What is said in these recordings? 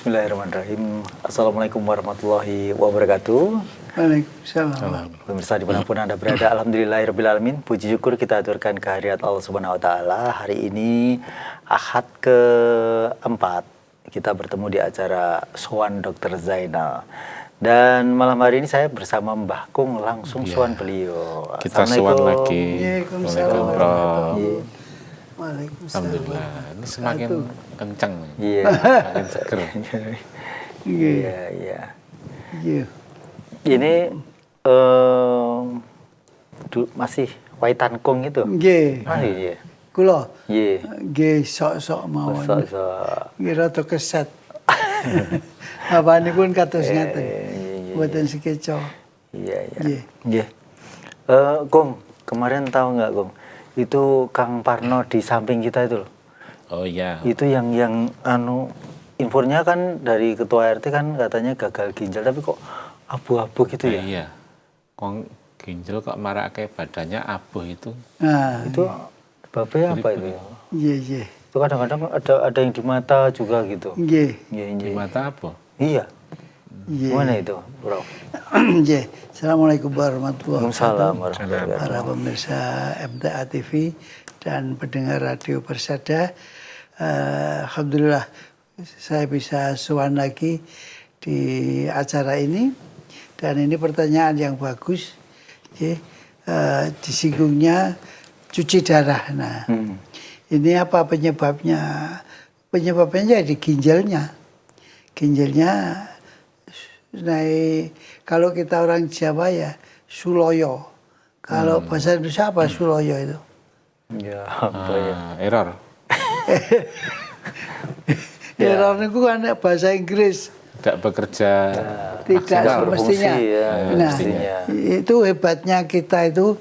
Bismillahirrahmanirrahim. Assalamualaikum warahmatullahi wabarakatuh. Waalaikumsalam. Pemirsa dimanapun Anda berada, alhamdulillahirrahmanirrahim. Puji syukur kita aturkan kehadirat Allah Subhanahu Wa Taala. Hari ini Ahad keempat kita bertemu di acara Sowan Dr. Zainal. Dan malam hari ini saya bersama Mbah Kung langsung sowan beliau. Kita sowan lagi. Waalaikumsalam. Alhamdulillah. Ini semakin kencang. Iya. Semakin seger. Iya, iya. Iya. Ini masih Waitan Kung itu. Nggih. Masih iya. Kula Iya. nggih sok-sok mawon. Sok-sok. Nggih rada keset. Apanipun kados ngaten. Mboten sekeca. Iya, iya. Nggih. Nggih. Kung, kemarin tahu nggak, Kung? Itu Kang Parno di samping kita itu loh. Oh iya. Itu yang infonya kan dari ketua RT kan katanya gagal ginjal, tapi kok abu-abu gitu ya? Iya. Kong ginjal kok marake badannya abu itu. Nah, Itu sebabnya apa itu? iya, iya. Itu kadang-kadang ada yang di mata juga gitu. Nggih. Iya, Di iya. mata apa? Iya. Iya. Gimana itu, Bro? Nggih. Assalamualaikum warahmatullahi Waalaikumsalam wabarakatuh. warahmatullahi Para wabarakatuh. pemirsa MTA TV dan pendengar Radio Persada, alhamdulillah saya bisa sowan lagi di acara ini, dan ini pertanyaan yang bagus. Disinggungnya cuci darah. Nah, ini apa penyebabnya? Penyebabnya di ginjalnya. Ginjalnya naik, kalau kita orang Jawa ya suloyo. Kalau bahasa Indonesia apa suloyo itu? Ya, apa ya? Error. Error itu kan bahasa Inggris. Tidak bekerja. Tidak maksimal. semestinya. Berfungsi, ya, Nah, mestinya. itu hebatnya kita itu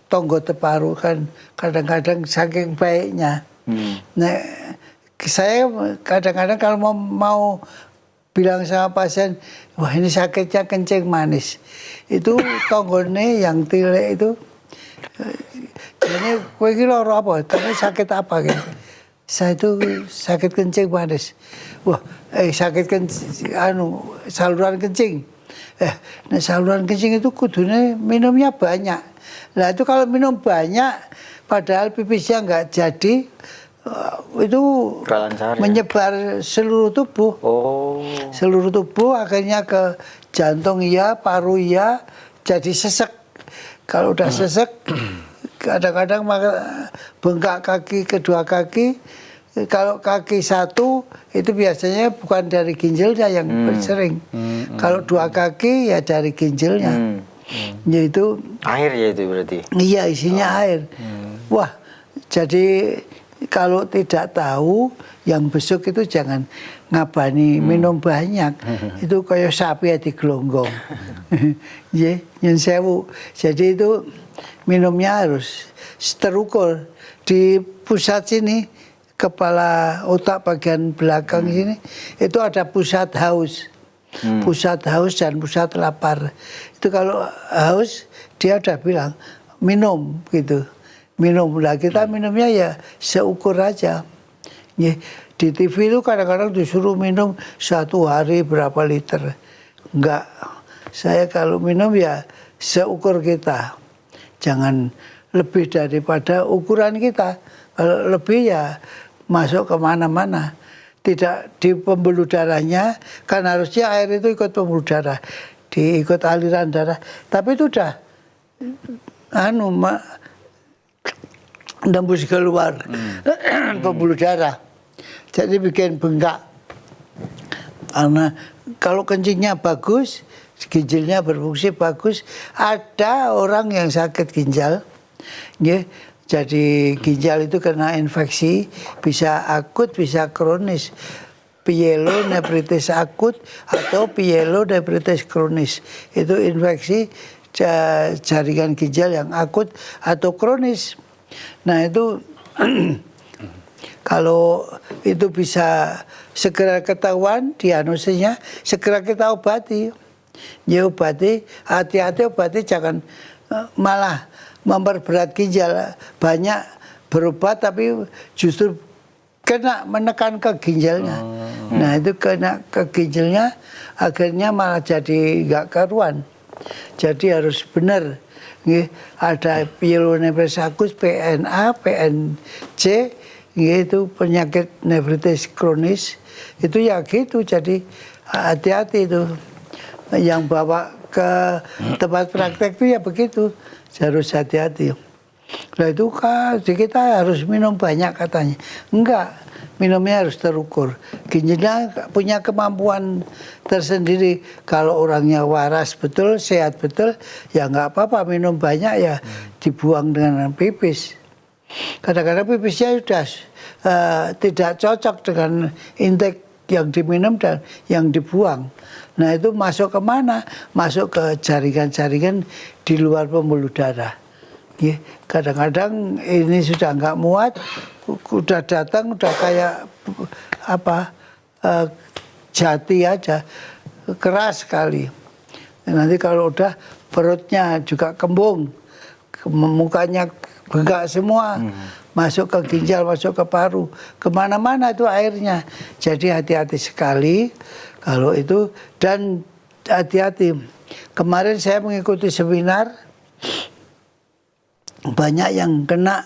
tonggo teparu kan kadang-kadang saking baiknya. Nah, saya kadang-kadang kalau mau bilang sama pasien, wah ini sakitnya kencing manis, itu tonggone yang tilek itu, ini kowe iki lara apa? Kamu sakit apa gitu? Saya itu sakit kencing manis. Wah, sakit kencing, saluran kencing. Nah saluran kencing itu kudune minumnya banyak. Nah itu kalau minum banyak, padahal pipisnya nggak jadi, itu Kelancar, ya? menyebar seluruh tubuh. Oh. Seluruh tubuh akhirnya ke jantung iya, paru iya, jadi sesek. Kalau udah sesek, kadang-kadang bengkak kaki, kedua kaki. Kalau kaki satu itu biasanya bukan dari ginjalnya yang sering. Kalau dua kaki ya dari ginjalnya. Yaitu Air ya itu berarti. iya, isinya air. Wah, jadi kalau tidak tahu, yang besok itu jangan ngabani minum banyak. Itu kayak sapi ya digelonggong. Ya, nyen sewu. Jadi itu minumnya harus terukur. Di pusat sini, kepala otak bagian belakang sini, itu ada pusat haus. Pusat haus dan pusat lapar. Itu kalau haus, dia udah bilang, minum gitu. Minum. Lah kita minumnya ya seukur aja. Ya, di TV itu kadang-kadang disuruh minum satu hari berapa liter. Enggak. Saya kalau minum ya seukur kita. Jangan lebih daripada ukuran kita. Kalau lebih ya masuk kemana-mana. Tidak di pembuluh darahnya, kan harusnya air itu ikut pembuluh darah, diikut aliran darah. Tapi itu udah nembus keluar pembuluh darah, jadi bikin bengkak. Karena kalau kencingnya bagus, ginjalnya berfungsi bagus. Ada orang yang sakit ginjal, ya, jadi ginjal itu kena infeksi, bisa akut, bisa kronis. Pielonefritis akut atau pielonefritis kronis. Itu infeksi jaringan ginjal yang akut atau kronis. Nah itu kalau itu bisa segera ketahuan diagnosisnya, segera kita obati. Ya obati, hati-hati obati, jangan malah memperberat ginjal. Banyak berobat tapi justru kena menekan ke ginjalnya. Nah itu kena ke ginjalnya, akhirnya malah jadi nggak karuan. Jadi harus benar. Ada pyelonephritis akut, PNA, PNC, itu penyakit nefritis kronis. Itu ya gitu, jadi hati-hati itu. Yang bawa ke tempat praktek itu ya begitu, harus hati-hati. Nah itu kan kita harus minum banyak katanya. Enggak, minumnya harus terukur. Ginjalnya punya kemampuan tersendiri. Kalau orangnya waras betul, sehat betul, ya enggak apa-apa minum banyak ya dibuang dengan pipis. Kadang-kadang pipisnya sudah tidak cocok dengan intake yang diminum dan yang dibuang. Nah itu masuk ke mana? Masuk ke jaringan-jaringan di luar pembuluh darah. Kadang-kadang ini sudah nggak muat, udah datang udah kayak apa jati aja, keras sekali. Nanti kalau udah perutnya juga kembung, mukanya bengkak semua, masuk ke ginjal, masuk ke paru, kemana-mana itu airnya. Jadi hati-hati sekali kalau itu, dan hati-hati. Kemarin saya mengikuti seminar, banyak yang kena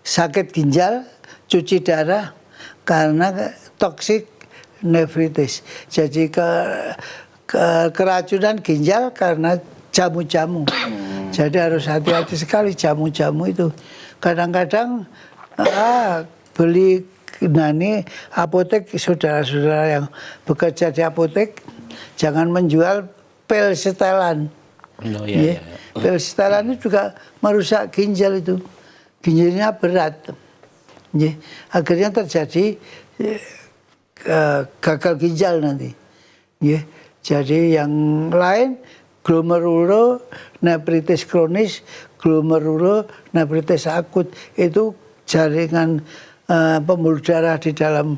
sakit ginjal, cuci darah karena toksik nefritis. Jadi keracunan ginjal karena jamu-jamu. Jadi harus hati-hati sekali jamu-jamu itu. Kadang-kadang beli ini apotek, saudara-saudara yang bekerja di apotek jangan menjual pil setelan. Oh, iya, iya. Pil setelan itu juga merusak ginjal itu. Ginjalnya berat. Akhirnya terjadi gagal ginjal nanti. Jadi yang lain glomerulonephritis kronis, glomerulonephritis akut, itu jaringan pembuluh darah di dalam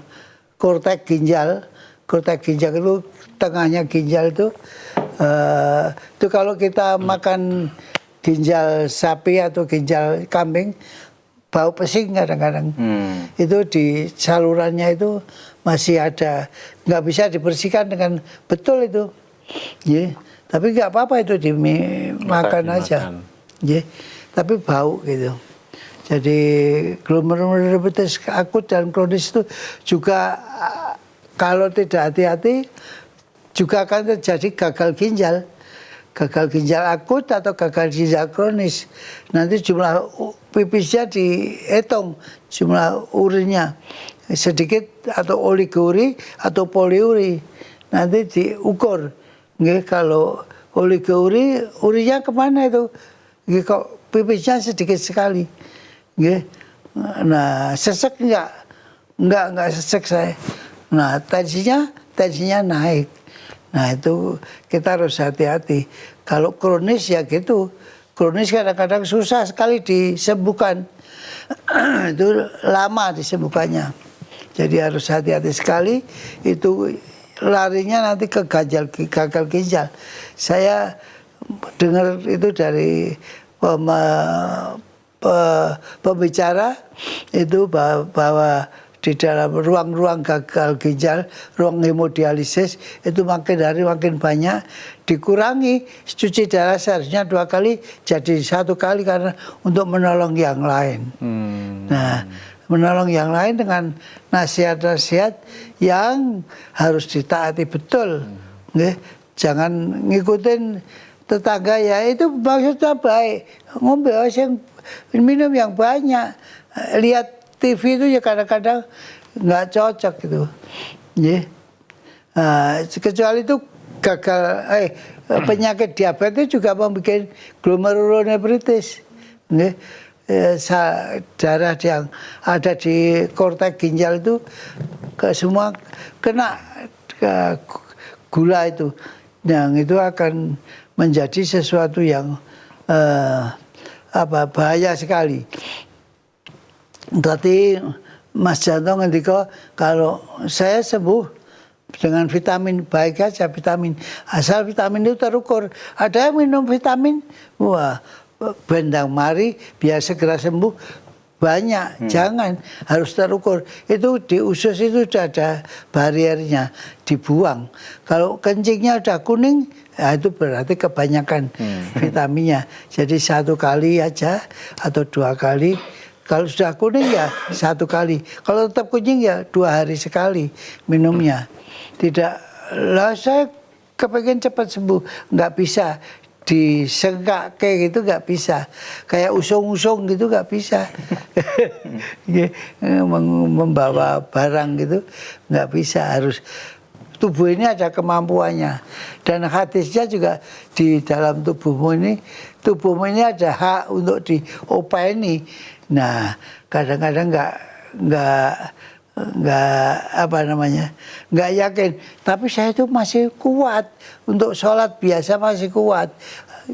kortek ginjal. Kortek ginjal itu tengahnya ginjal itu kalau kita makan ginjal sapi atau ginjal kambing bau pesing kadang-kadang. Itu di salurannya itu masih ada, nggak bisa dibersihkan dengan betul itu. Tapi nggak apa-apa itu dimakan aja. Tapi bau gitu. Jadi glomerulonephritis akut dan kronis itu juga kalau tidak hati-hati juga akan terjadi gagal ginjal. Gagal ginjal akut atau gagal ginjal kronis. Nanti jumlah pipisnya dihitung, jumlah urinnya sedikit atau oligouri atau poliuri. Nanti diukur. Kalau oligouri, urinya kemana itu? Kok pipisnya sedikit sekali. Nah, sesek enggak sesek saya. Nah, tensinya naik. Nah, itu kita harus hati-hati. Kalau kronis ya gitu. Kronis kadang-kadang susah sekali disembuhkan. Itu lama disembuhkannya. Jadi harus hati-hati sekali. Itu larinya nanti ke gagal ginjal. Saya dengar itu dari pembicara itu bahwa di dalam ruang-ruang gagal ginjal, ruang hemodialisis itu makin hari makin banyak, dikurangi cuci darah seharusnya 2 kali jadi 1 kali karena untuk menolong yang lain. Nah, menolong yang lain dengan nasihat-nasihat yang harus ditaati betul. Jangan ngikutin tetangga ya, itu maksudnya baik. Ngombe yang minum yang banyak. Lihat TV itu ya kadang-kadang nggak cocok gitu. Kecuali itu gagal penyakit diabetes juga membuat glomerulonephritis. Darah yang ada di kortek ginjal itu semua kena gula itu. Yang itu akan menjadi sesuatu yang bahaya sekali. Berarti Mas Janto ngendika kalau saya sembuh dengan vitamin, baik aja vitamin. Asal vitamin itu terukur. Ada yang minum vitamin, wah bendang mari biar segera sembuh. banyak, jangan, harus terukur. Itu di usus itu sudah ada bariernya, dibuang. Kalau kencingnya udah kuning, ya itu berarti kebanyakan vitaminnya. Jadi 1 kali aja atau 2 kali. Kalau sudah kuning ya 1 kali. Kalau tetap kuning ya 2 hari sekali minumnya. Tidak, lah saya kepengen cepat sembuh, nggak bisa. Disengkak kayak gitu nggak bisa, kayak usung-usung gitu nggak bisa. Membawa barang gitu nggak bisa, harus tubuh ini ada kemampuannya. Dan hadisnya juga di dalam tubuhmu ini ada hak untuk diopeni. Nah kadang-kadang nggak yakin, tapi saya itu masih kuat untuk sholat biasa, masih kuat.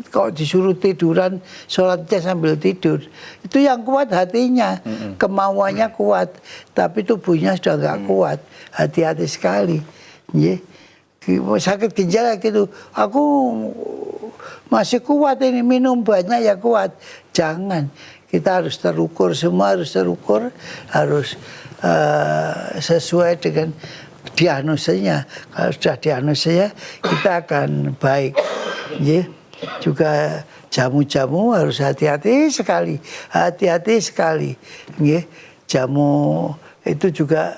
Kalau disuruh tiduran, sholatnya sambil tidur, itu yang kuat hatinya, kemauannya kuat, tapi tubuhnya sudah nggak kuat. Hati-hati sekali. Sakit ginjal gitu, aku masih kuat ini, minum banyak ya kuat. Jangan, kita harus terukur, semua harus terukur, harus sesuai dengan diagnosanya. Kalau sudah diagnosanya, kita akan baik. Juga jamu-jamu harus hati-hati sekali, hati-hati sekali. Jamu itu juga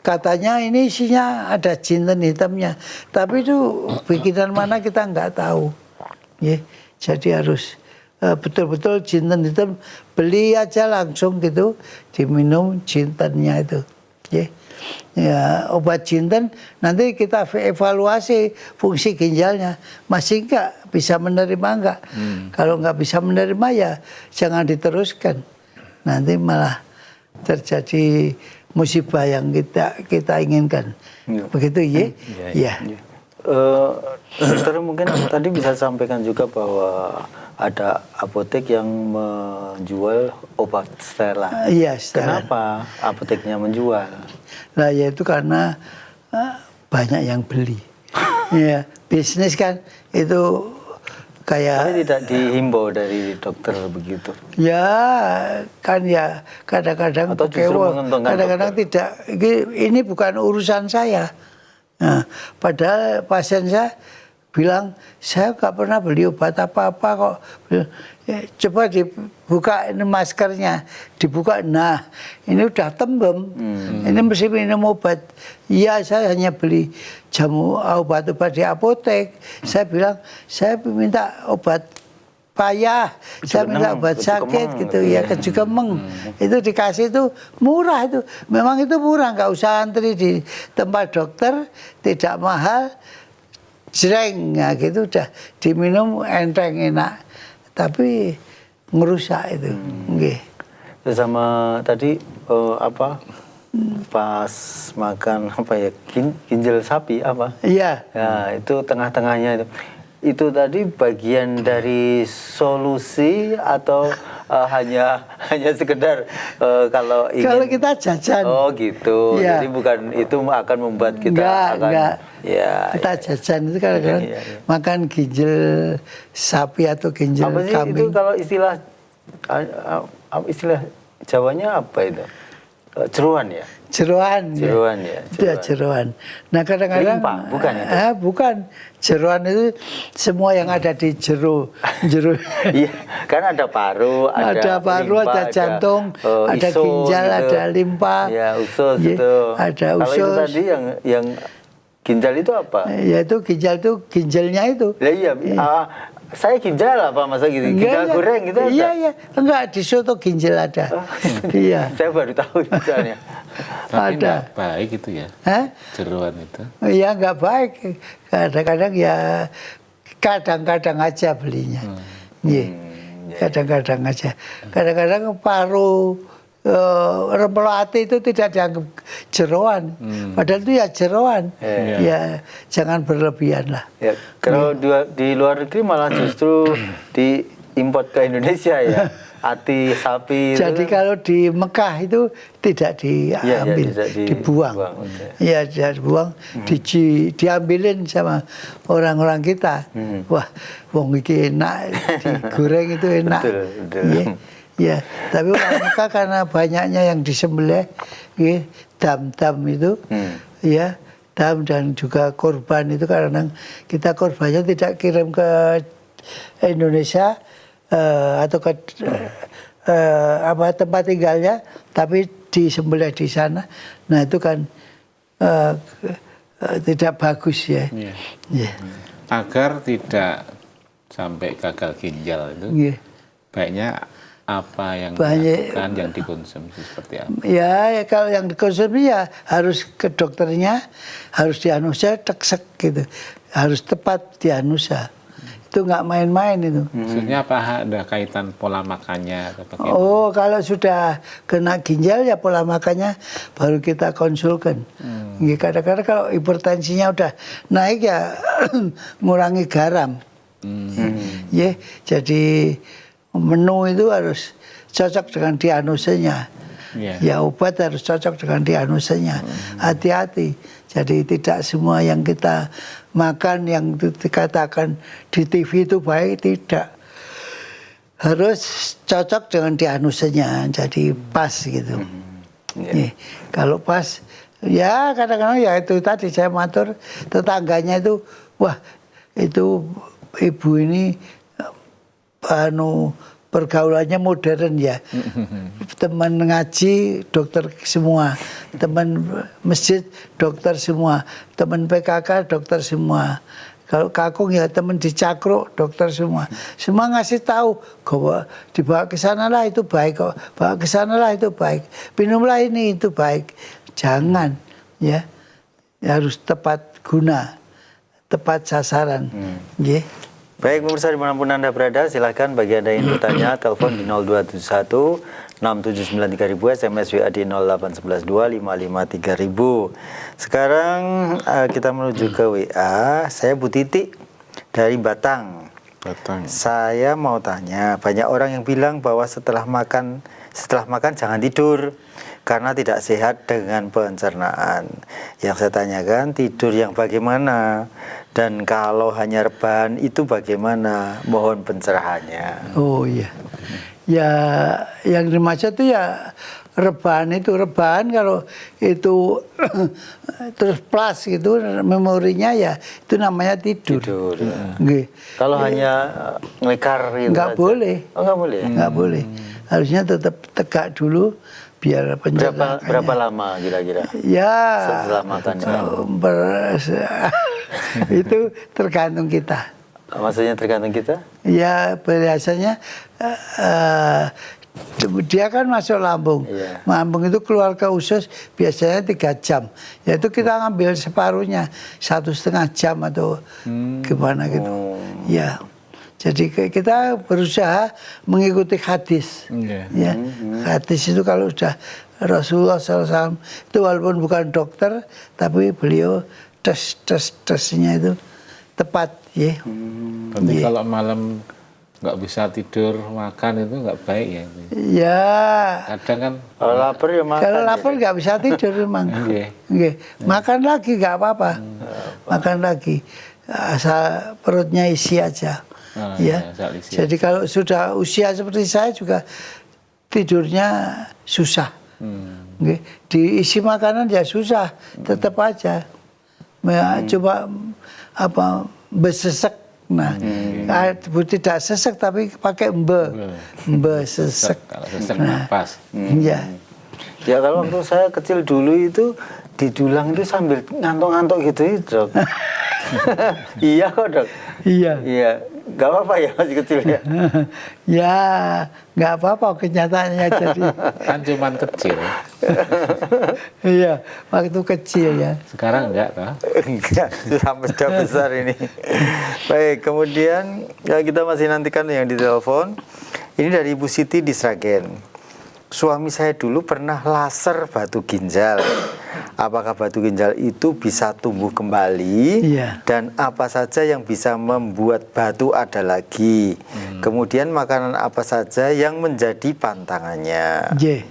katanya ini isinya ada jinten hitamnya, tapi itu bikinan mana kita nggak tahu. Jadi harus betul-betul jinten hitam, beli aja langsung gitu, diminum jintennya itu. Ya, obat jinten nanti kita evaluasi fungsi ginjalnya, masih nggak bisa menerima nggak. Kalau nggak bisa menerima ya jangan diteruskan, nanti malah terjadi musibah yang kita inginkan. Begitu ya. Dokter mungkin tadi bisa sampaikan juga bahwa ada apotek yang menjual obat Stella. Iya, Stella. Kenapa apoteknya menjual? Nah, yaitu karena banyak yang beli. Ya, bisnis kan itu kayak. Tapi tidak dihimbau dari dokter begitu. Ya, kan ya kadang-kadang atau justru menguntungkan kadang-kadang tidak. Ini bukan urusan saya. Nah, padahal pasien saya bilang, saya nggak pernah beli obat apa-apa kok. Coba dibuka ini maskernya, dibuka. Nah, ini udah tembem. Ini mesti minum obat. Iya, saya hanya beli obat-obat di apotek. Saya bilang, saya minta obat payah, saya minta obat sakit gitu ya, kejukemeng. Itu dikasih itu murah itu. Memang itu murah, nggak usah antri di tempat dokter, tidak mahal. Jreng, ya gitu udah diminum enteng enak, tapi ngerusak itu. Sama tadi pas makan ginjal sapi Iya. Ya itu tengah-tengahnya itu tadi bagian dari solusi atau hanya sekedar kalau ingin, kalau kita jajan. Oh gitu. Ya. Jadi bukan itu akan membuat kita enggak. Ya, kita jajan itu kadang-kadang makan ginjal sapi atau ginjal apa sih kambing. Itu kalau istilah Jawanya apa itu? Jeroan ya? Jeroan ya. Itu ya jeroan. Nah kadang-kadang limpa, bukan itu? Bukan. Jeroan itu semua yang ada di jero. Iya, kan ada paru, ada jantung, ada ginjal, gitu. Ada limpa. Ya, usus itu. Ada usus. Kalau itu tadi yang ginjal itu apa? Ya itu ginjalnya itu. Ya, iya. Saya ginjal apa masa gitu? Ginjal goreng gitu ada? Iya. Enggak, di soto ginjal ada. Iya. Saya baru tahu misalnya. Tapi ada. Enggak baik itu ya. Jeroan itu. Iya, enggak baik. Kadang-kadang ya kadang-kadang aja belinya. Kadang-kadang aja. Kadang-kadang paru rempelo hati itu tidak dianggap jeroan, padahal itu ya jeroan. Ya jangan berlebihan lah. Ya, kalau di luar negeri malah justru diimport ke Indonesia ya, hati sapi. Jadi itu kalau di Mekah itu tidak diambil, dibuang. Ya dibuang, diambilin sama orang-orang kita. Wah, wong iki enak, digoreng itu enak. Betul. Ya, tapi orang Mekah karena banyaknya yang disembelih, ya, dam-dam itu, ya, dam dan juga korban itu kadang kita korbannya tidak kirim ke Indonesia atau ke tempat tinggalnya, tapi disembelih di sana. Nah itu kan tidak bagus ya. Iya. Ya. Agar tidak sampai gagal ginjal itu, Ya. baiknya apa yang Banyak- dilakukan, yang dikonsumsi seperti apa? Ya, kalau yang dikonsumsi ya harus ke dokternya, harus diagnosa teksek gitu, harus tepat diagnosa. Itu nggak main-main itu. Maksudnya apa, ada kaitan pola makannya atau bagaimana? Oh, kalau sudah kena ginjal ya pola makannya baru kita konsulkan. Ya, kadang-kadang kalau hipertensinya udah naik ya ngurangi garam. Ya, jadi menu itu harus cocok dengan diagnosanya. Iya. Ya obat harus cocok dengan diagnosanya. Hati-hati. Jadi tidak semua yang kita makan yang dikatakan di TV itu baik, tidak. Harus cocok dengan diagnosanya. Jadi pas gitu. Ya, kalau pas, ya kadang-kadang ya itu tadi saya matur tetangganya itu, wah itu ibu ini pergaulannya modern ya. Teman ngaji dokter semua, teman masjid dokter semua, teman PKK dokter semua. Kalau kakung ya teman di Cakro dokter semua. Semua ngasih tahu bahwa dibawa ke sana lah itu baik kok, bawa ke sana lah itu baik, minumlah ini itu baik. Jangan ya, harus tepat guna, tepat sasaran. Ya. Baik pemirsa dimanapun Anda berada, silahkan bagi Anda yang bertanya, telepon di 0271 679 3000, SMS WA di 0811 255 3000. Sekarang kita menuju ke WA. Saya Bu Titi dari Batang. Saya mau tanya, banyak orang yang bilang bahwa setelah makan jangan tidur karena tidak sehat dengan pencernaan. Yang saya tanyakan, tidur yang bagaimana? Dan kalau hanya rebahan itu bagaimana? Mohon pencerahannya. Oh iya. Ya yang dimaksud itu ya rebahan itu. Rebahan kalau itu terus plus gitu memorinya ya itu namanya tidur. Tidur. Ya. Nggih. Kalau hanya ngelekar gitu Nggak aja. boleh. Oh, nggak boleh. Nggak boleh. Harusnya tetap tegak dulu biar pencernaan. Berapa lama kira-kira? Ya. Setelah makan. Itu tergantung kita. Maksudnya tergantung kita? Ya biasanya dia kan masuk lambung. Iya. Lambung itu keluar ke usus biasanya 3 jam. Yaitu kita ngambil separuhnya 1,5 jam atau gimana gitu. Ya. Jadi kita berusaha mengikuti hadis. Ya. Hadis itu kalau sudah Rasulullah SAW itu walaupun bukan dokter tapi beliau tesnya itu tepat ya. Berarti kalau malam nggak bisa tidur, makan itu nggak baik ya? Ya. Kadang kan Kalau lapar ya makan. Kalau lapar nggak bisa tidur memang. Iya. Makan lagi nggak apa-apa. Makan lagi asal perutnya isi aja. Ya. asal isi. Jadi kalau sudah usia seperti saya juga tidurnya susah. Nggih. Diisi makanan ya susah, tetap aja. Coba besesek. Nah, tidak sesek tapi pakai sesek. Kalau sesek napas. Ya. Ya kalau waktu saya kecil dulu itu didulang itu sambil ngantuk-ngantuk gitu ya, Dok. Iya kok, Dok. Iya. Iya, nggak apa-apa ya masih kecil ya. Ya, nggak apa-apa kenyataannya jadi. Kan cuman kecil. Iya, waktu kecil ya. Sekarang enggak toh? Enggak, sudah besar ini. Baik, kemudian ya kita masih nantikan yang di telepon. Ini dari Ibu Siti di Sragen. Suami saya dulu pernah laser batu ginjal. Apakah batu ginjal itu bisa tumbuh kembali? Iya. Dan apa saja yang bisa membuat batu ada lagi? Kemudian makanan apa saja yang menjadi pantangannya? Ya.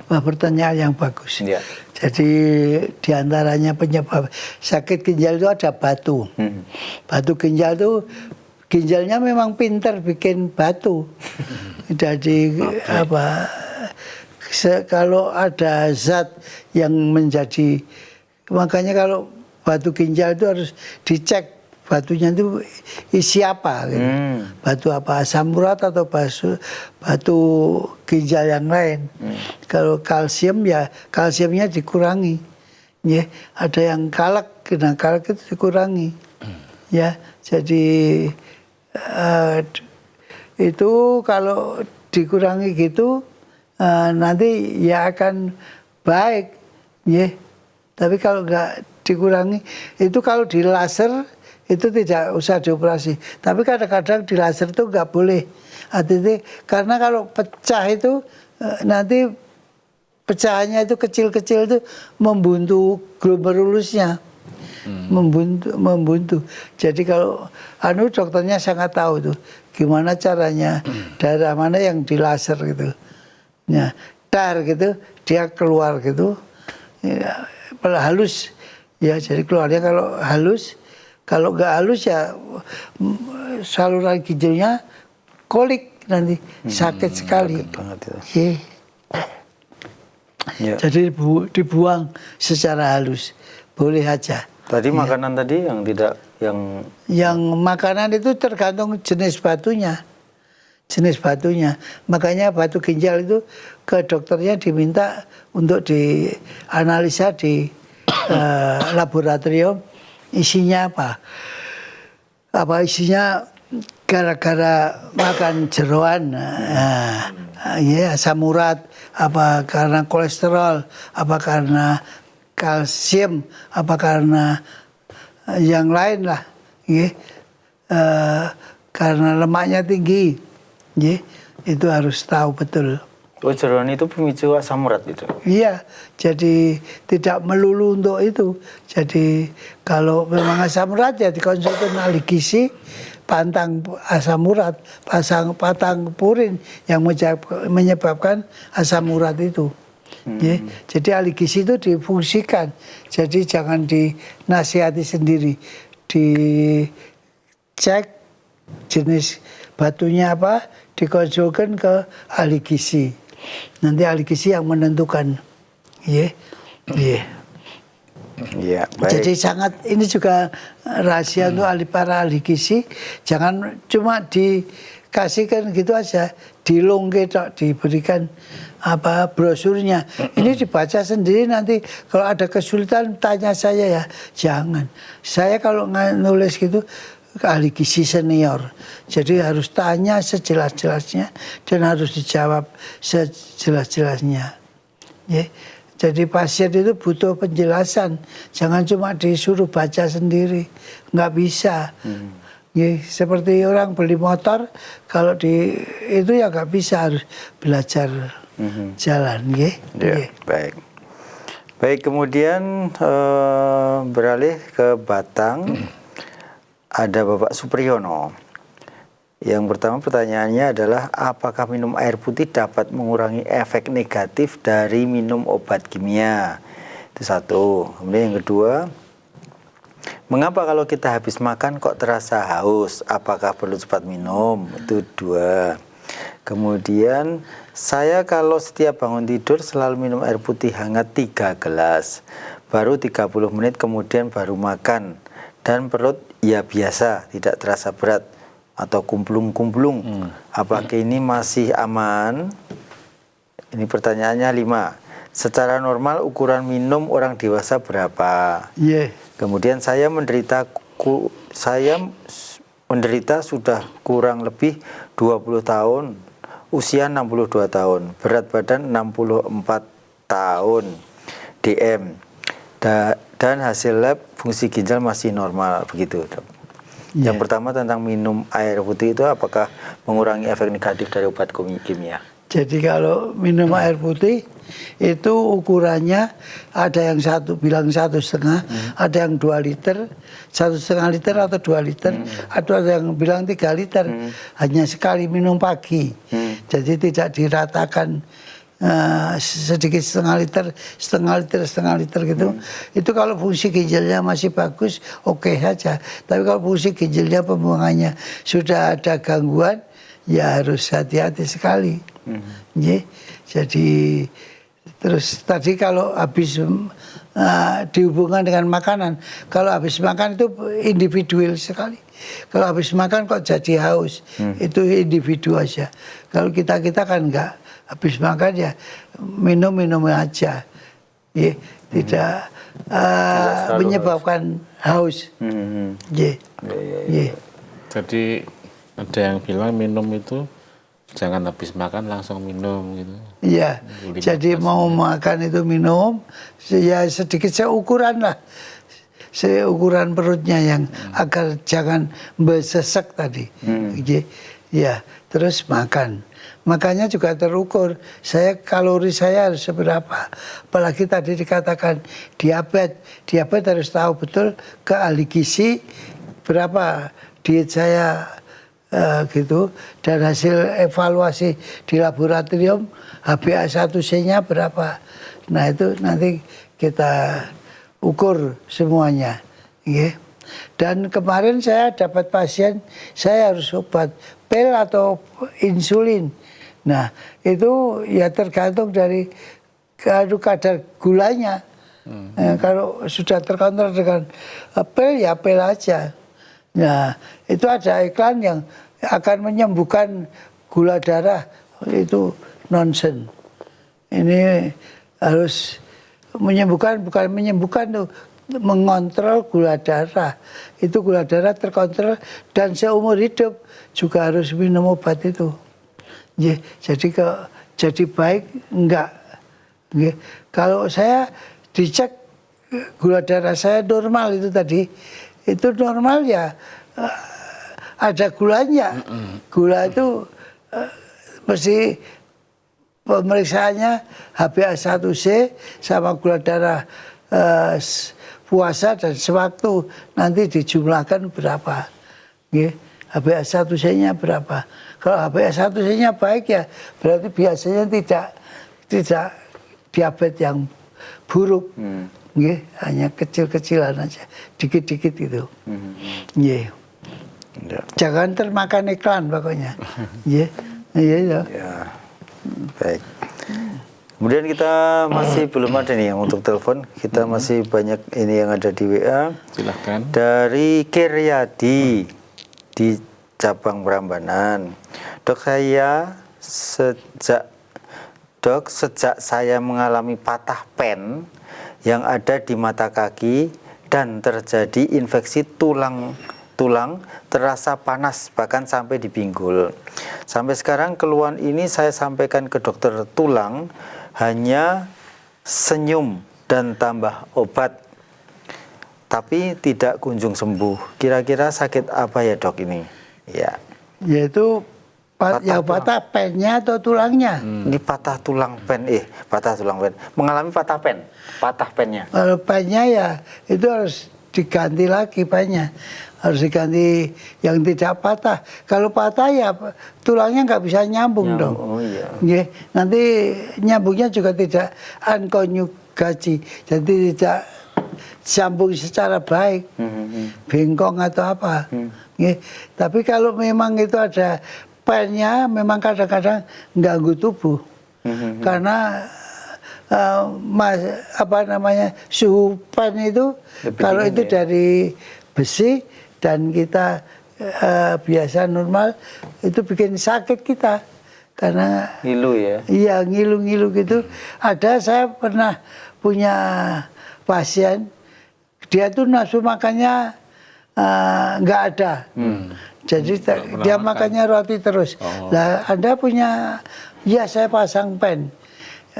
Wah, pertanyaan yang bagus. Ya. Jadi diantaranya penyebab sakit ginjal itu ada batu. Batu ginjal itu ginjalnya memang pintar bikin batu. Jadi apa? Kalau ada zat yang menjadi, makanya kalau batu ginjal itu harus dicek batunya itu isi apa, gitu. Batu apa, asam urat atau batu ginjal yang lain. Kalau kalsium ya kalsiumnya dikurangi, ya. Ada yang kalak, nah kalak itu dikurangi, ya. Jadi itu kalau dikurangi gitu nanti ya akan baik, ya. Tapi kalau nggak dikurangi, itu kalau di laser itu tidak usah dioperasi. Tapi kadang-kadang di laser itu nggak boleh. Artinya karena kalau pecah itu nanti pecahannya itu kecil-kecil itu membuntu glomerulusnya. Membuntu. Jadi kalau dokternya sangat tahu tuh gimana caranya darah mana yang di laser gitu. Ya, dar gitu dia keluar gitu. Ya, halus. Ya, jadi keluarnya kalau halus, kalau nggak halus ya saluran ginjalnya kolik nanti sakit sekali. Sakit banget itu. Ya. Jadi dibuang secara halus, boleh aja. Tadi makanan tadi yang tidak yang makanan itu tergantung jenis batunya. Jenis batunya. Makanya batu ginjal itu ke dokternya diminta untuk dianalisa di laboratorium isinya apa. Apa isinya gara-gara makan jeroan, ya asam urat, apa karena kolesterol, apa karena kalsium, apa karena yang lain lah, ya. Karena lemaknya tinggi, ya. Itu harus tahu betul. Oh, jeroan itu pemicu asam urat itu? Iya, jadi tidak melulu untuk itu. Jadi kalau memang asam urat ya dikonsultasi ahli gizi, pantang asam urat, patang purin yang menyebabkan asam urat itu. Ya, jadi ahli gizi itu difungsikan. Jadi jangan dinasihati sendiri, dicek jenis batunya apa, dikonsulkan ke ahli gizi. Nanti ahli gizi yang menentukan, ya, ya. Jadi sangat ini juga rahasia untuk para ahli gizi. Jangan cuma dikasihkan gitu aja, dilongke diberikan apa brosurnya. Ini dibaca sendiri nanti kalau ada kesulitan tanya saya ya. Jangan. Saya kalau nulis gitu ahli gizi senior. Jadi harus tanya sejelas-jelasnya dan harus dijawab sejelas-jelasnya. Ya. Jadi pasien itu butuh penjelasan. Jangan cuma disuruh baca sendiri. Nggak bisa. Ya, seperti orang beli motor, kalau itu ya nggak bisa, harus belajar jalan. Ya. Ya, baik. Baik, kemudian beralih ke Batang. Ada Bapak Supriyono. Yang pertama pertanyaannya adalah apakah minum air putih dapat mengurangi efek negatif dari minum obat kimia? Itu satu. Kemudian yang kedua, mengapa kalau kita habis makan kok terasa haus? Apakah perlu cepat minum? Itu dua. Kemudian saya kalau setiap bangun tidur selalu minum air putih hangat 3 gelas. Baru 30 menit kemudian baru makan. Dan perut ya biasa, tidak terasa berat atau kumplung-kumplung. Apakah ini masih aman? Ini pertanyaannya 5. Secara normal ukuran minum orang dewasa berapa? Kemudian saya menderita sudah kurang lebih 20 tahun, usia 62 tahun, berat badan 64 tahun, DM. Dan hasil lab fungsi ginjal masih normal, begitu, Dok. Yang pertama tentang minum air putih itu apakah mengurangi efek negatif dari obat kimia? Jadi kalau minum air putih itu ukurannya ada yang bilang 1,5, ada yang 2 liter, 1,5 liter atau 2 liter, atau ada yang bilang 3 liter. Hanya sekali minum pagi. Jadi tidak diratakan sedikit setengah liter gitu. Itu kalau fungsi ginjalnya masih bagus, oke saja. Tapi kalau fungsi ginjalnya pembuangannya sudah ada gangguan, ya harus hati-hati sekali. Nggih. Jadi terus tadi kalau habis dihubungkan dengan makanan, kalau habis makan itu individual sekali. Kalau habis makan kok jadi haus, itu individu aja. Kalau kita kan enggak, habis makan ya minum aja, ya, tidak menyebabkan haus. Ya. Jadi ada yang bilang minum itu jangan habis makan langsung minum gitu. Iya, jadi mau makan itu minum, ya sedikit seukuran lah, seukuran perutnya yang agar jangan besesek tadi. Ya, terus makan. Makannya juga terukur. Kalori saya harus seberapa. Apalagi tadi dikatakan diabetes. Diabetes harus tahu betul ke ahli gizi berapa diet saya gitu, dan hasil evaluasi di laboratorium HbA1c-nya berapa. Nah itu nanti kita ukur semuanya. Dan kemarin saya dapat pasien, saya harus obat pil atau insulin. Nah itu ya tergantung dari kadar gulanya. Kalau sudah terkontrol dengan pil ya pil aja. Nah itu ada iklan yang akan menyembuhkan gula darah, itu nonsen. Ini harus menyembuhkan, bukan menyembuhkan tuh, mengontrol gula darah. Itu gula darah terkontrol dan seumur hidup juga harus minum obat itu. Jadi baik enggak. Kalau saya dicek gula darah saya normal itu tadi, itu normal ya. Ada gulanya. Gula itu mesti pemeriksaannya HbA1c sama gula darah puasa dan sewaktu nanti dijumlahkan berapa. HbA1c-nya berapa. Kalau HbA1c-nya baik ya berarti biasanya tidak diabetes yang buruk. Hanya kecil-kecilan aja, dikit-dikit itu. Jangan termakan iklan pokoknya. Iya. Ya. Baik. Kemudian kita masih belum ada nih yang untuk telepon. Kita masih banyak ini yang ada di WA. Silahkan. Dari Kiryadi di cabang Prambanan. Dok, sejak saya mengalami patah pen yang ada di mata kaki dan terjadi infeksi tulang terasa panas bahkan sampai di pinggul. Sampai sekarang keluhan ini saya sampaikan ke dokter tulang, hanya senyum dan tambah obat, tapi tidak kunjung sembuh. Kira-kira sakit apa ya dok ini? Ya. Yaitu patah pennya atau tulangnya? Ini patah tulang pen, mengalami patah pennya. Kalau pennya ya itu harus diganti lagi pennya. Harus diganti yang tidak patah. Kalau patah ya tulangnya nggak bisa nyambung dong. Oh iya. Nanti nyambungnya juga tidak unkonjugasi, jadi tidak sambung secara baik, bengkong atau apa. Tapi kalau memang itu ada pennya, memang kadang-kadang mengganggu tubuh, karena suhu pen itu kalau itu dari besi dan kita biasa normal itu bikin sakit kita karena ngilu ya. Iya, ngilu gitu. Saya pernah punya pasien, dia tuh nafsu makannya nggak ada. Jadi dia makannya roti terus. Lah Anda punya, ya saya pasang pen.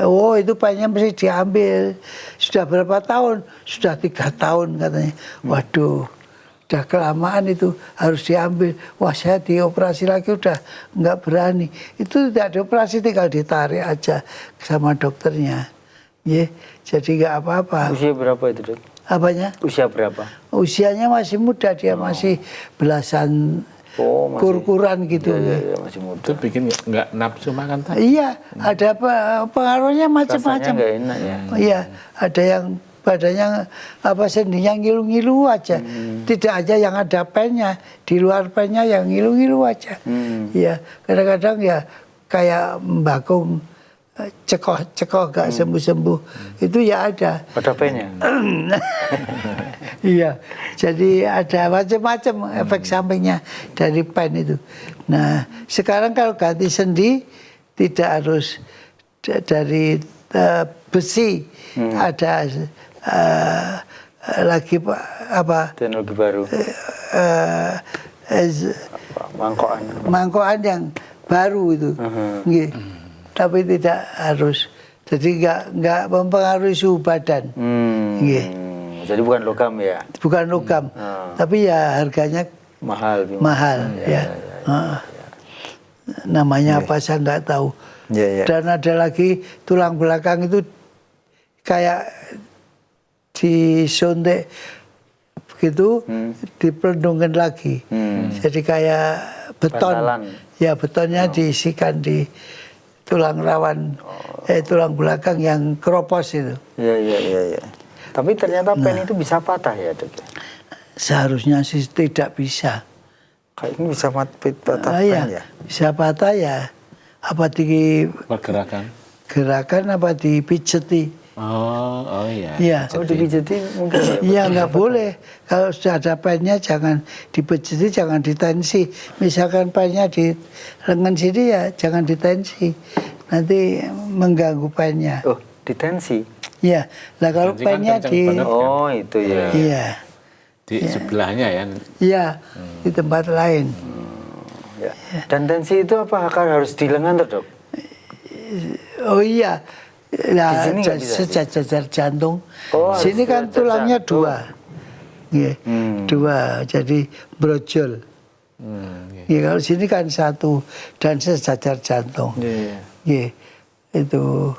Oh itu pennya mesti diambil. Sudah berapa tahun? Sudah 3 tahun katanya. Waduh, udah kelamaan itu harus diambil. Wah saya dioperasi lagi udah nggak berani. Itu tidak dioperasi, tinggal ditarik aja sama dokternya. Jadi nggak apa-apa. Usia berapa itu dok? Apanya? Usia berapa? Usianya masih muda, dia masih belasan kur-kuran gitu. Iya, masih muda. Itu bikin nggak nafsu makan tadi? Iya, ada pengaruhnya macam-macam. Rasanya nggak enak ya? Iya, ada yang badannya apa sendinya ngilu-ngilu aja. Tidak aja yang ada pennya, di luar pennya yang ngilu-ngilu aja. Ya, kadang-kadang ya kayak mbakung cekoh-cekoh gak sembuh-sembuh. Itu ya ada. Ada pennya. Iya, jadi ada macam-macam efek sampingnya dari pen itu. Nah, sekarang kalau ganti sendi tidak harus dari besi, ada lagi apa? Teknologi baru. Mangkokan. Mangkokan yang baru itu, nggih. Tapi tidak harus. Jadi nggak mempengaruhi suhu badan, nggih. Jadi bukan logam ya? Bukan logam, tapi ya harganya Mahal. mahal ya. Namanya apa saya nggak tahu. Dan ada lagi tulang belakang itu kayak disontek begitu, dipelendungkan lagi. Jadi kayak beton. Bantalan. Ya betonnya diisikan di tulang rawan, tulang belakang yang keropos itu. Iya. Tapi ternyata pen itu bisa patah ya, Dok? Seharusnya sih tidak bisa. Kayaknya bisa patah Ya, pen ya? bisa patah ya. Apa Pergerakan. gerakan apa dipijeti. Oh iya. Iya. Oh, dipijeti mungkin ya? Iya nggak boleh. Kalau sudah ada pennya jangan dipijeti, jangan ditensi. Misalkan pennya di lengan sini ya jangan ditensi. Nanti mengganggu pennya. Oh, ditensi? Iya. Nah kalau Tensi kan pennya kencang di banget. Oh, itu ya. iya. Di sebelahnya ya. Iya, di tempat lain. Ya. Dan tensi itu apa harus di lengan tuh, Dok? Oh iya. Nah, Di sini nggak bisa, sejajar jantung. Oh, sini kan sejajar tulangnya jantung. dua. Iya, dua. Jadi brojol. Iya, kalau sini kan satu dan sejajar jantung. Iya. Iya. Itu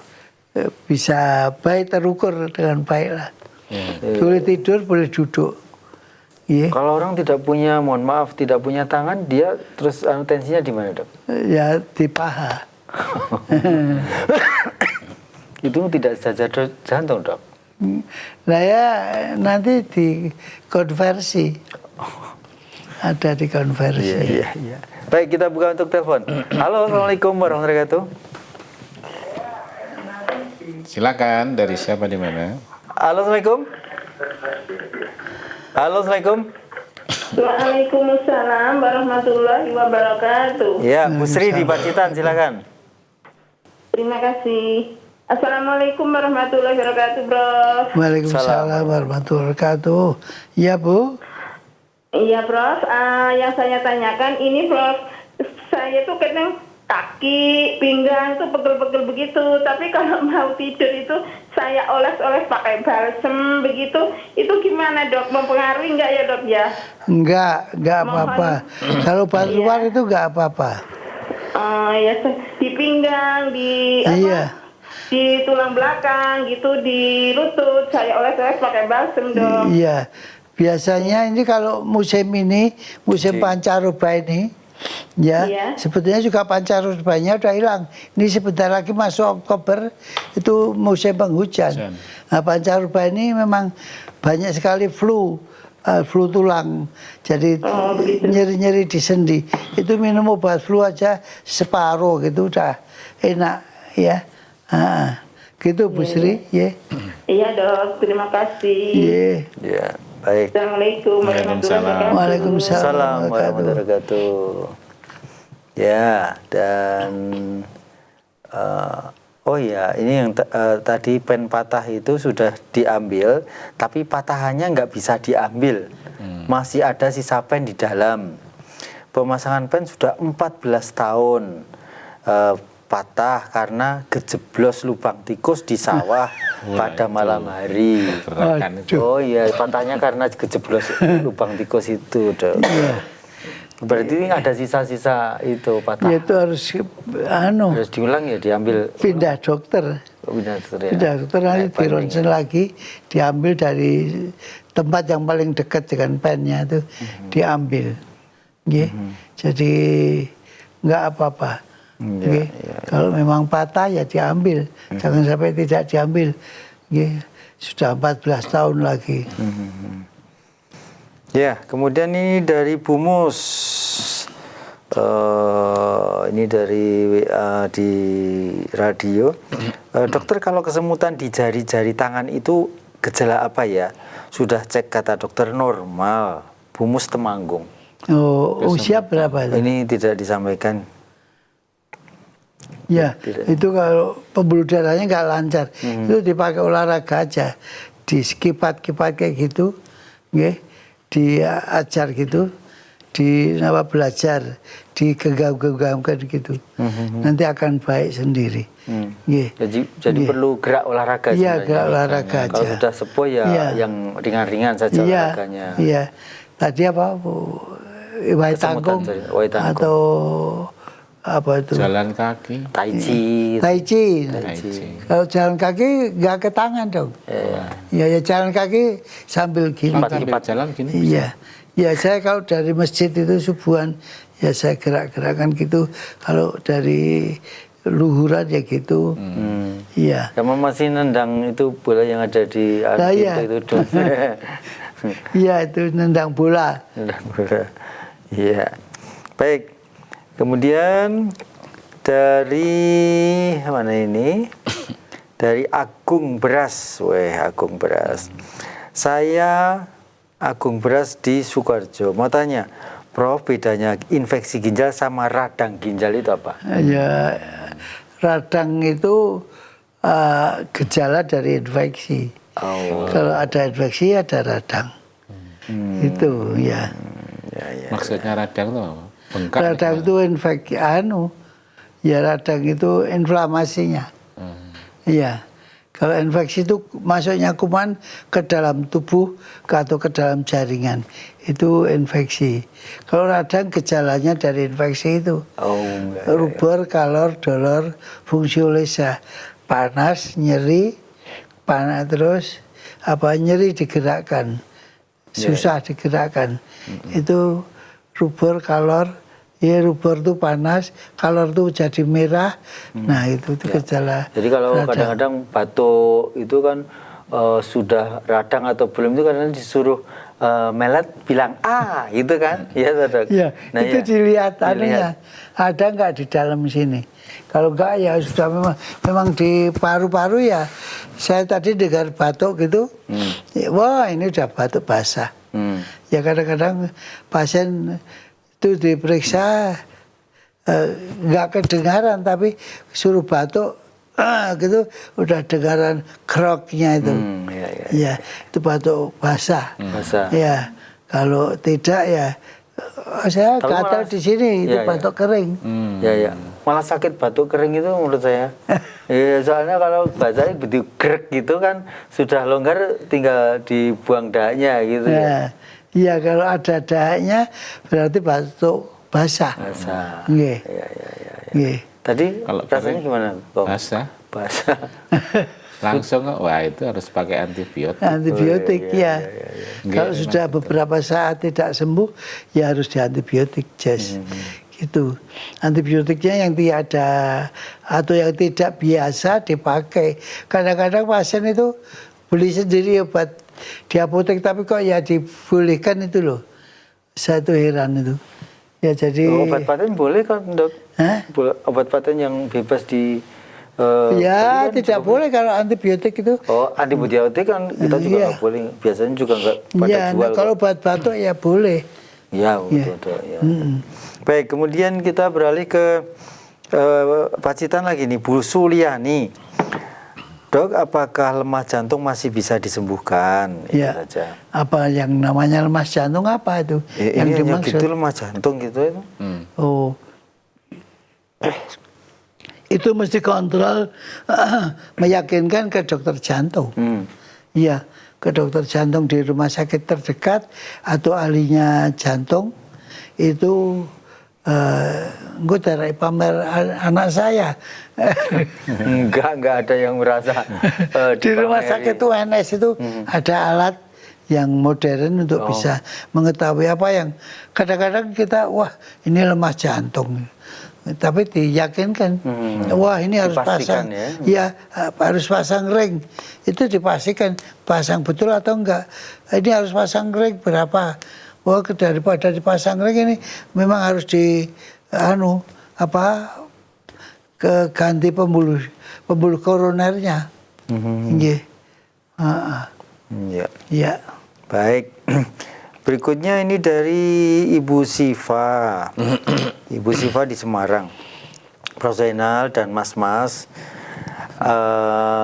bisa baik terukur dengan baik lah. Boleh tidur, boleh duduk. Iya. Kalau orang tidak punya, mohon maaf, tidak punya tangan, dia terus tensinya di mana, Dok? Ya di paha. Itu tidak sejajar jantung, Dok? Nah ya nanti dikonversi. Ada dikonversi. Iya. Baik, kita buka untuk telepon. Halo, Assalamualaikum warahmatullahi wabarakatuh. Silakan, dari siapa di mana? Halo, Assalamualaikum. Halo, Assalamualaikum. Waalaikumsalam warahmatullahi wabarakatuh. Ya, Bu Sri di Pacitan, silakan. Terima kasih. Assalamualaikum warahmatullahi wabarakatuh, Bro. Waalaikumsalam warahmatullahi wabarakatuh. Iya Bu. Iya, Bro. Yang saya tanyakan ini, Bro. Saya tuh kadang kaki, pinggang tuh pegel-pegel begitu. Tapi kalau mau tidur itu saya oles-oles pakai balsem begitu. Itu gimana, Dok? Mempengaruhi nggak ya, Dok ya? Enggak apa-apa. Kalau pas luar itu enggak apa-apa. Ya di pinggang, di Iya. di tulang belakang gitu, di lutut saya oles-oles pakai balsem, Dok. Iya. Biasanya ini kalau musim ini, musim pancaroba ini, ya, Iya. sebetulnya juga pancarobanya udah hilang. Ini sebentar lagi masuk Oktober, itu musim penghujan. Nah, pancaroba ini memang banyak sekali flu tulang. Jadi nyeri-nyeri di sendi. Itu minum obat flu aja separuh gitu udah enak ya. Gitu Bu Sri, ya. Iya, Dok. Terima kasih. Iya. Ya, baik. Assalamualaikum warahmatullahi wabarakatuh. Waalaikumsalam Assalamualaikum warahmatullahi wabarakatuh. Ya, dan oh ya, ini yang tadi pen patah itu sudah diambil, tapi patahannya nggak bisa diambil. Masih ada sisa pen di dalam. Pemasangan pen sudah 14 tahun. Patah karena kejeblos lubang tikus di sawah pada malam hari. Oh iya, patahnya karena kejeblos lubang tikus itu, Dok. Berarti ada sisa-sisa itu patah. Ya, itu harus Harus diulang ya, diambil. pindah dokter. Pindah dokter ya. Pindah dokter nanti di ronsen lagi, diambil dari tempat yang paling dekat dengan pennya itu diambil. Nggih. Jadi nggak apa-apa. Nggih. Kalau memang patah ya diambil. Jangan sampai tidak diambil. Nggih. sudah 14 tahun lagi. Ya, kemudian ini dari Bu Mus. Ini dari WA di radio. Dokter, kalau kesemutan di jari-jari tangan itu gejala apa ya? Sudah cek kata dokter normal. Bu Mus Temanggung. Oh, usia berapa itu? Ini tidak disampaikan. Ya, itu kalau pembuluh darahnya nggak lancar, itu dipakai olahraga aja, diskipat-kipat kayak gitu, nggih, diajar gitu, belajar, digenggam-genggamkan gitu, nanti akan baik sendiri. Nggih. Jadi perlu gerak olahraga. Iya, gerak olahraga aja. Kalau sudah sepuh ya yang ringan-ringan saja olahraganya. Iya, tadi apa, wai tangkung atau apa itu? Jalan kaki. Tai Chi. Tai Chi. Kalau jalan kaki nggak ke tangan dong. Ya jalan kaki sambil gini. Lipat jalan gini. Iya. Ya saya kalau dari masjid itu subuhan ya saya gerak-gerakan gitu. Kalau dari luhuran ya gitu. Iya. Kamu masih nendang itu bola yang ada di itu dong. Iya, itu nendang bola. Nendang bola. Iya. Baik. Kemudian dari mana ini? Dari Agung Beras. Agung Beras. Saya Agung Beras di Sukoharjo. Mau tanya, Prof, bedanya infeksi ginjal sama radang ginjal itu apa? Ya, radang itu gejala dari infeksi. Kalau ada infeksi ada radang. Itu ya. Maksudnya radang itu apa? Bengkak. Radang itu infeksi ya radang itu inflamasinya. Iya. Kalau infeksi itu masuknya kuman ke dalam tubuh atau ke dalam jaringan, itu infeksi. Kalau radang gejalanya dari infeksi itu. Rubor, kalor, dolor, fungsiolesa, panas, nyeri, terus nyeri digerakkan, susah digerakkan. Itu rubor, kalor. Ya, rubor itu panas, kalor itu jadi merah. Nah, itu gejala. Jadi kalau kadang-kadang batuk itu kan sudah radang atau belum itu kadang disuruh melet bilang gitu kan? Iya, Dok. Ya, nah, itu dilihat anunya. Ada nggak di dalam sini? Kalau enggak ya sudah memang di paru-paru ya. Saya tadi dengar batuk gitu. Wah, ini udah batuk basah. Ya kadang-kadang pasien itu diperiksa nggak kedengaran tapi suruh batuk gitu udah dengaran kroknya itu. Ya, itu batuk basah. Ya, kalau tidak ya saya gatal di sini itu batuk kering. Ya. Malah sakit batuk kering itu menurut saya. Ya, soalnya kalau bahasanya begitu grek gitu kan sudah longgar tinggal dibuang dahaknya gitu ya. Iya, kalau ada dahaknya berarti batuk basah. Nggih. Iya. Tadi kalau rasanya gimana? Basah. Langsung wah itu harus pakai antibiotik. Antibiotik ya. Kalau sudah beberapa saat tidak sembuh ya harus diantibiotik, gitu. Antibiotiknya yang tiada atau yang tidak biasa dipakai. Kadang-kadang pasien itu beli sendiri obat di apotek tapi kok ya dibolehkan itu loh. Saya tuh heran itu. Ya jadi obat paten boleh kan, Dok? Obat paten yang bebas di ya tidak boleh kalau antibiotik itu. Antibiotik kan kita juga nggak boleh. Biasanya juga nggak pada jual. Kalau obat batuk ya boleh. Ya, betul. Ya. Baik, kemudian kita beralih ke Pacitan lagi nih, Bu Suliani. Dok, apakah lemah jantung masih bisa disembuhkan? Ya. Itu saja. Apa yang namanya lemah jantung apa itu? Yang dimaksud gitu lemah jantung gitu itu. Itu mesti kontrol, meyakinkan ke dokter jantung. Iya, ke dokter jantung di rumah sakit terdekat atau ahlinya jantung itu. Gue tarik pamer anak saya. Enggak ada yang merasa di rumah sakit UNS itu ada alat yang modern untuk bisa mengetahui apa yang kadang-kadang kita wah ini lemah jantung. Tapi diyakinkan, wah ini harus Dipastikan pasang, ya harus pasang ring. Itu dipastikan pasang betul atau enggak. Ini harus pasang ring berapa? Wah daripada dipasang ring ini memang harus ganti pembuluh koronernya. Nggih. Ya. Ya. Baik. Berikutnya ini dari Ibu Siva. Ibu Siva di Semarang. Prof. Zainal dan Mas-mas,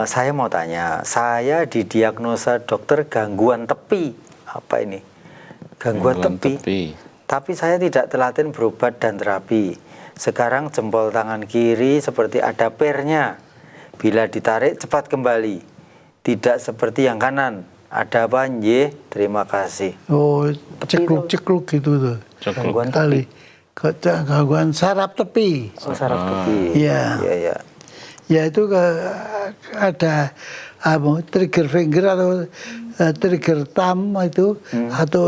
saya mau tanya, saya didiagnosa dokter gangguan tepi. Apa ini? Gangguan tepi. Tapi saya tidak telaten berobat dan terapi. Sekarang jempol tangan kiri seperti ada pernya. Bila ditarik cepat kembali. Tidak seperti yang kanan. Ada apa nggih? Terima kasih. Oh, cekluk-cekluk gitu tuh. Gangguan Kali. Gangguan saraf tepi. Oh, saraf tepi. Iya. Iya, iya. Ya itu ada trigger finger atau trigger thumb itu atau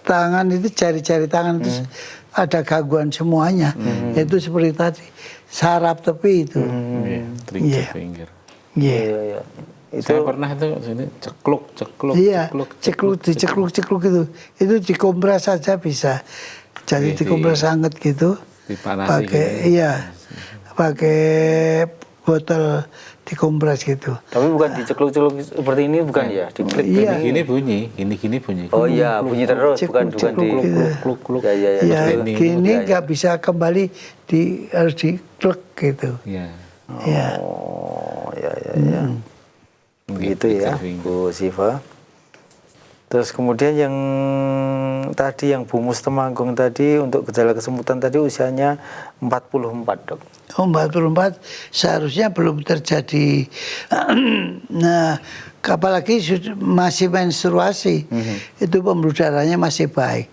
tangan itu jari-jari tangan itu ada gangguan semuanya. Itu seperti tadi saraf tepi itu. Trigger finger. Iya. Iya. Saya pernah itu sini cekluk. Iya, cekluk itu. Itu dikompres saja bisa. Jadi dikompres hangat gitu. Dipanasi pakai pakai botol dikompres gitu. Tapi bukan dicekluk-cekluk seperti ini bukan ya? Diklik. Iya. Gini bunyi. Oh iya, bunyi terus bukan di Kluk. Ya. Gini nggak bisa kembali harus diklek gitu. Iya. Ya. Oh, ya. Begitu ya, Bu Siva. Terus kemudian yang tadi yang Bu Mustemanggung tadi untuk gejala kesemutan tadi usianya 44, Dok. Oh, 44 seharusnya belum terjadi. Nah, apalagi masih menstruasi, itu pembuluh darahnya masih baik.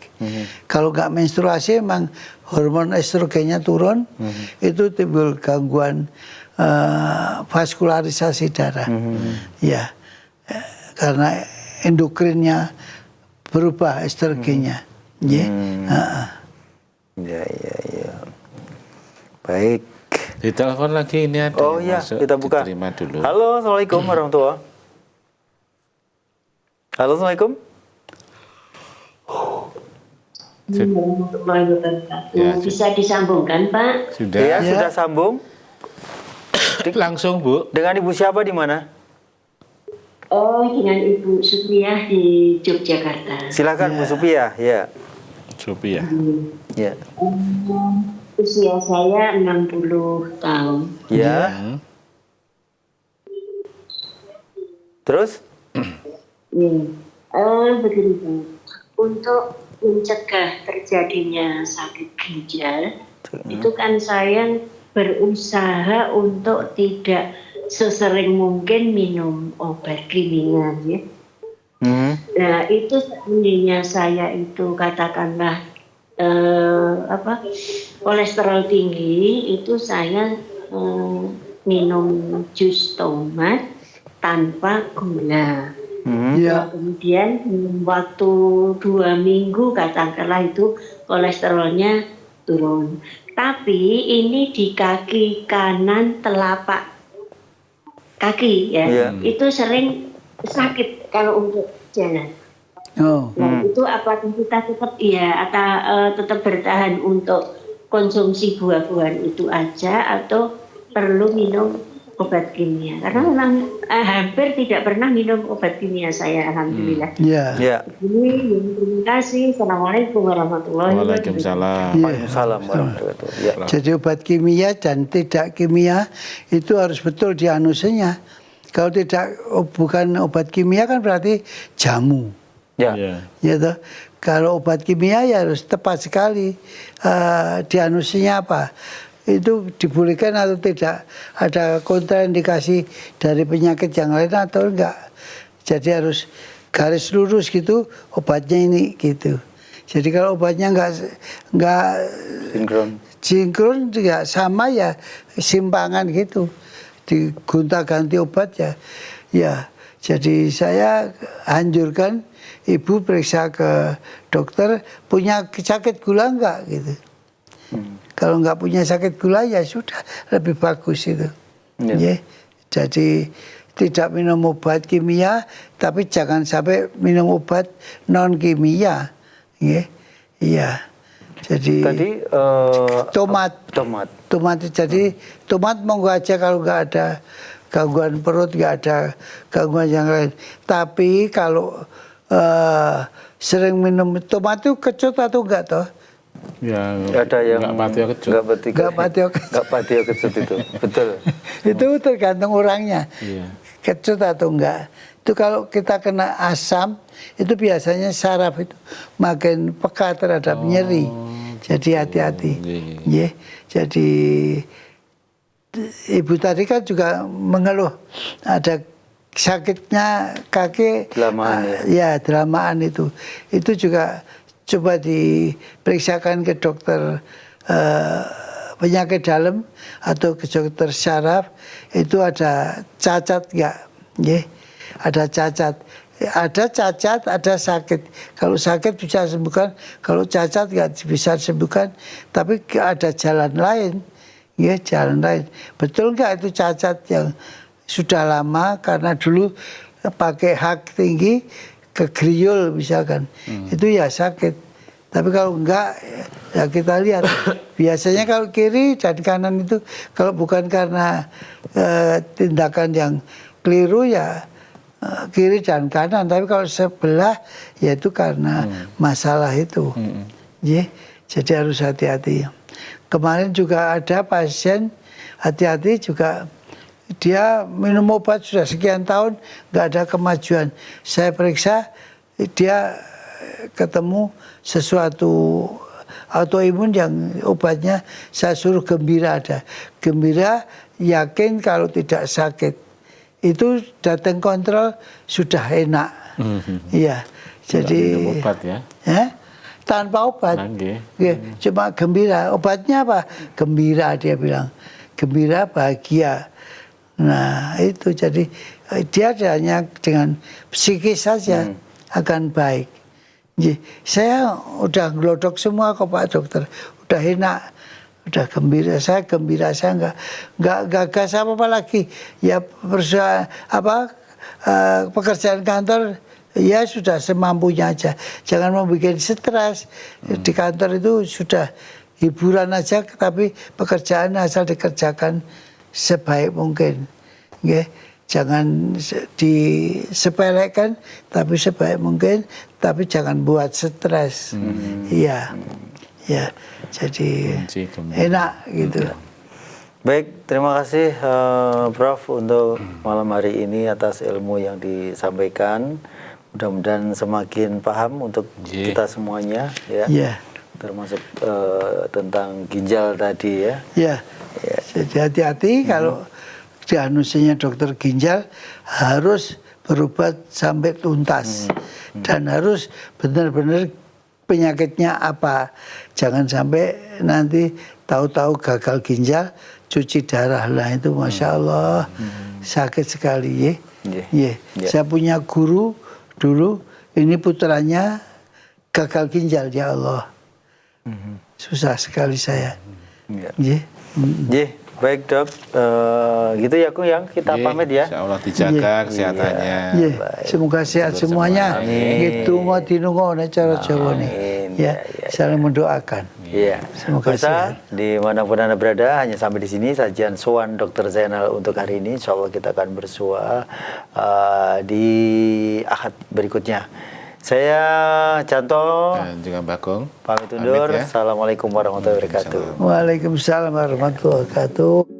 Kalau nggak menstruasi, emang hormon estrogennya turun, itu timbul gangguan vaskularisasi darah. Ya, karena endokrinnya berubah estrogennya. Ya. Baik. Ditelepon lagi ini ada. Oh iya, kita buka. Diterima dulu. Halo, assalamualaikum warahmatullahi. Halo, assalamualaikum. Ya, bisa disambungkan, Pak? Sudah. Ya, sudah sambung. Langsung, Bu. Dengan Ibu siapa di mana? Oh, dengan Ibu Supriyah di Yogyakarta. Silakan Bu Supia, ya. Sophia. Ya. Usia saya 60 tahun. Ya. Terus? Begini, Pak. Untuk mencegah terjadinya sakit ginjal, itu kan saya berusaha untuk tidak sesering mungkin minum obat kimia, ya. Nah, itu seandainya saya itu katakanlah kolesterol tinggi, itu saya minum jus tomat tanpa gula. Ya. Kemudian waktu 2 minggu katakanlah itu kolesterolnya turun. Tapi ini di kaki kanan telapak kaki ya, itu sering sakit kalau untuk jalan. Nah, itu apakah kita tetap bertahan untuk konsumsi buah-buahan itu aja atau perlu minum obat kimia? Karena memang hampir tidak pernah minum obat kimia saya, alhamdulillah. Ya. Terima kasih. Assalamualaikum warahmatullahi wabarakatuh. Waalaikumsalam. Waalaikumsalam warahmatullahi wabarakatuh. Ya. Jadi obat kimia dan tidak kimia itu harus betul diagnosisnya. Kalau bukan obat kimia kan berarti jamu. Ya. Ya toh. Kalau obat kimia ya harus tepat sekali diagnosisnya apa. Itu dibolehkan atau tidak, ada kontraindikasi dari penyakit yang lain atau enggak. Jadi harus garis lurus gitu, obatnya ini gitu. Jadi kalau obatnya enggak sinkron juga sama ya simpangan gitu, digonta-ganti obat ya Ya, jadi saya anjurkan ibu periksa ke dokter punya sakit gula enggak gitu. Kalau enggak punya sakit gula ya sudah lebih bagus itu. Ya. Jadi tidak minum obat kimia, tapi jangan sampai minum obat non kimia. Iya. Jadi Tadi tomat jadi tomat monggo aja kalau nggak ada gangguan perut, nggak ada gangguan yang lain. Tapi kalau sering minum tomat itu kecut atau enggak toh? Ya, ada yang nggak patio kecut. Nggak patio kecut itu, betul. Itu tergantung orangnya. Iya. Kecut atau enggak. Itu kalau kita kena asam, itu biasanya saraf itu makin peka terhadap nyeri. Jadi hati-hati. Yeah. Jadi ibu tadi kan juga mengeluh ada sakitnya kaki. Delamaan ya delamaan itu. Itu juga coba diperiksakan ke dokter penyakit dalam atau ke dokter syaraf, itu ada cacat enggak? Yeah. Ada cacat, ada sakit. Kalau sakit bisa sembuhkan, kalau cacat nggak bisa sembuhkan. Tapi ada jalan lain, ya jalan lain. Betul nggak itu cacat yang sudah lama karena dulu pakai hak tinggi ke griul misalkan, itu ya sakit. Tapi kalau enggak, ya kita lihat. Biasanya kalau kiri dan kanan itu kalau bukan karena tindakan yang keliru ya kiri dan kanan, tapi kalau sebelah ya itu karena masalah itu. Jadi harus hati-hati. Kemarin juga ada pasien hati-hati juga, dia minum obat sudah sekian tahun nggak ada kemajuan. Saya periksa dia ketemu sesuatu autoimun yang obatnya saya suruh Gembira ada. Gembira yakin kalau tidak sakit. Itu datang kontrol sudah enak. Iya. Jadi minum obat ya. Tanpa obat. Cuma Gembira. Obatnya apa? Gembira dia bilang. Gembira bahagia. Nah, itu jadi dia hanya dengan psikis saja akan baik. Saya udah ngelodok semua kok Pak Dokter. Udah enak. Udah gembira, saya nggak gagas apa lagi. Ya pekerjaan kantor ya sudah semampunya aja. Jangan membuat stres. Di kantor itu sudah hiburan aja, tapi pekerjaan asal dikerjakan sebaik mungkin. Jangan disepelekan, tapi sebaik mungkin, tapi jangan buat stres. Iya. Ya, jadi enak gitu. Baik, terima kasih Prof untuk malam hari ini atas ilmu yang disampaikan. Mudah-mudahan semakin paham untuk kita semuanya, ya. Termasuk tentang ginjal tadi, ya. Ya. Jadi hati-hati kalau diagnosisnya dokter ginjal harus berobat sampai tuntas dan harus benar-benar penyakitnya apa. Jangan sampai nanti tahu-tahu gagal ginjal, cuci darah lah itu Masya Allah sakit sekali ya. Saya punya guru dulu, ini putranya gagal ginjal, ya Allah. Susah sekali saya. Baik Dok, gitu ya Kung yang kita pamit ya. Insya Allah dijaga kesehatannya. Semoga sehat semuanya. Gitu mau dinungo cara Jawa nih. Ya, saling mendoakan. Iya. Semoga sehat. Dimanapun Anda berada, hanya sampai di sini sajian Sowan Dr. Zainal untuk hari ini. Insya Allah kita akan bersua di Ahad berikutnya. Saya Canto dan juga Bagong pamit undur. Assalamualaikum warahmatullahi wabarakatuh. Waalaikumsalam warahmatullahi wabarakatuh.